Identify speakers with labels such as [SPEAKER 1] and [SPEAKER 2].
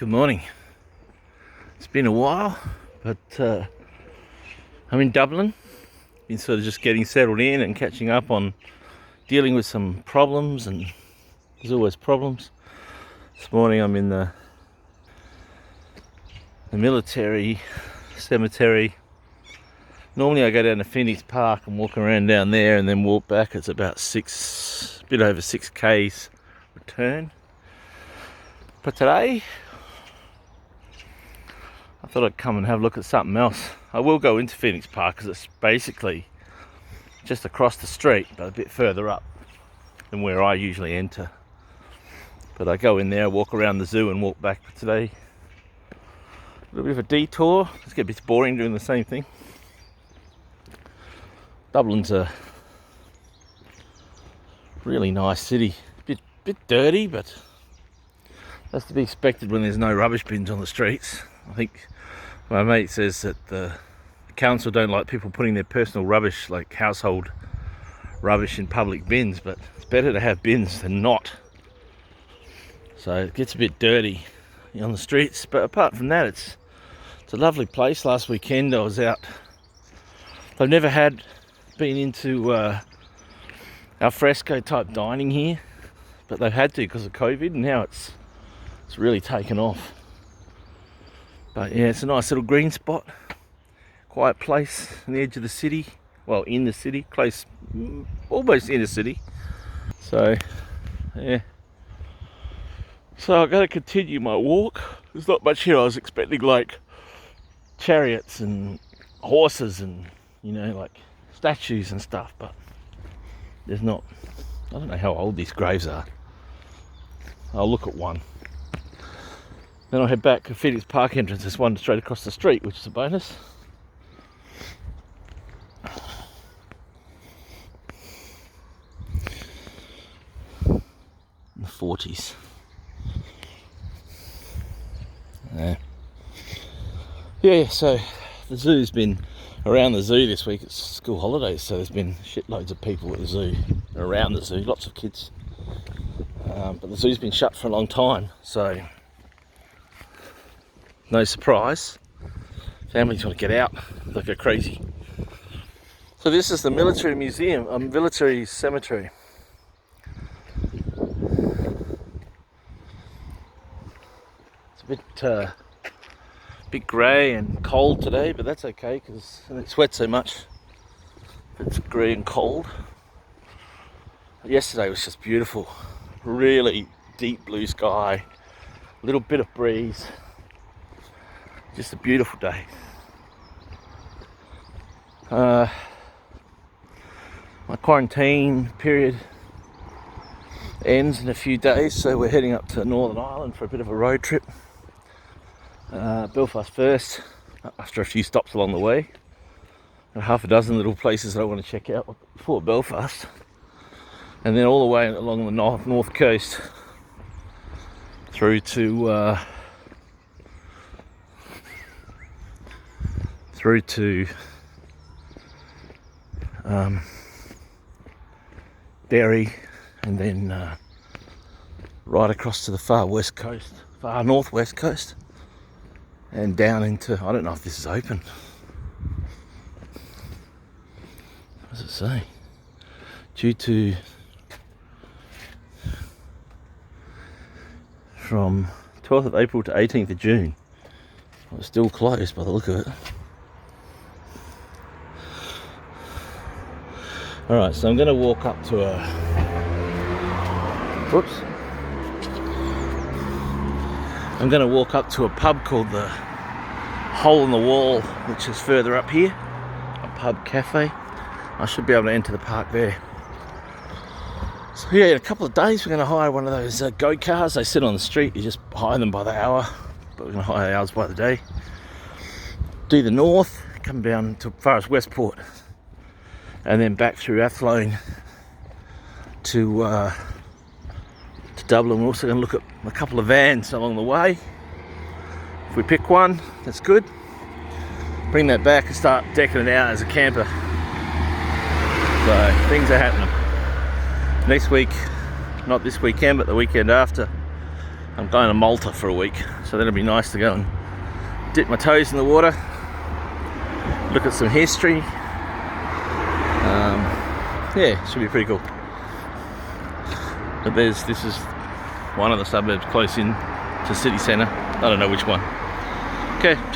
[SPEAKER 1] Good morning. It's been a while, but I'm in Dublin. Been sort of just getting settled in and catching up on dealing with some problems, and there's always problems. This morning I'm in the military cemetery. Normally I go down to Phoenix Park and walk around down there and then walk back. It's about a bit over 6 k's return. But today I thought I'd come and have a look at something else. I will go into Phoenix Park because it's basically just across the street, but a bit further up than where I usually enter. But I go in there, walk around the zoo and walk back. But today, a little bit of a detour. It's getting a bit boring doing the same thing. Dublin's a really nice city. Bit dirty, but that's to be expected when there's no rubbish bins on the streets. I think my mate says that the council don't like people putting their personal rubbish, like household rubbish, in public bins, but it's better to have bins than not. So it gets a bit dirty on the streets, but apart from that, it's a lovely place. Last weekend I was out. I've never been into al fresco type dining here, but they've had to because of COVID, and now it's really taken off. But yeah, it's a nice little green spot, quiet place on the edge of the city. Well, in the city, close, almost in the city. So yeah, so I've got to continue my walk. There's not much here. I was expecting like chariots and horses and, you know, like statues and stuff, but there's not. I don't know how old these graves are. I'll look at one. Then I'll head back to Phoenix Park entrance. There's one straight across the street, which is a bonus. In the 40s. Yeah, so the zoo's been around the zoo this week. It's school holidays, so there's been shitloads of people at the zoo, around the zoo, lots of kids. But the zoo's been shut for a long time, so no surprise. Families want to get out, they go crazy. So this is the military museum, military cemetery. It's a bit grey and cold today, but that's okay because it sweats so much. It's grey and cold. Yesterday was just beautiful. Really deep blue sky, a little bit of breeze. Just a beautiful day. My quarantine period ends in a few days, so we're heading up to Northern Ireland for a bit of a road trip. Belfast first, after a few stops along the way. Half a dozen little places that I want to check out before Belfast. And then all the way along the north coast through to Derry, and then right across to the far northwest coast, and down into, I don't know if this is open. What does it say? Due to from 12th of April to 18th of June. Well, it's still closed by the look of it. Alright, so I'm going to walk up to I'm going to walk up to a pub called the Hole in the Wall, which is further up here. A pub cafe. I should be able to enter the park there. So yeah, in a couple of days we're going to hire one of those go-cars. They sit on the street, you just hire them by the hour, but we're going to hire ours by the day. Do the north, come down to as far as Westport, and then back through Athlone to Dublin. We're also going to look at a couple of vans along the way. If we pick one, that's good. Bring that back and start decking it out as a camper. So things are happening. Next week, not this weekend, but the weekend after, I'm going to Malta for a week, so that'll be nice to go and dip my toes in the water, look at some history. Yeah, should be pretty cool. But this is one of the suburbs close in to city centre. I don't know which one. Okay.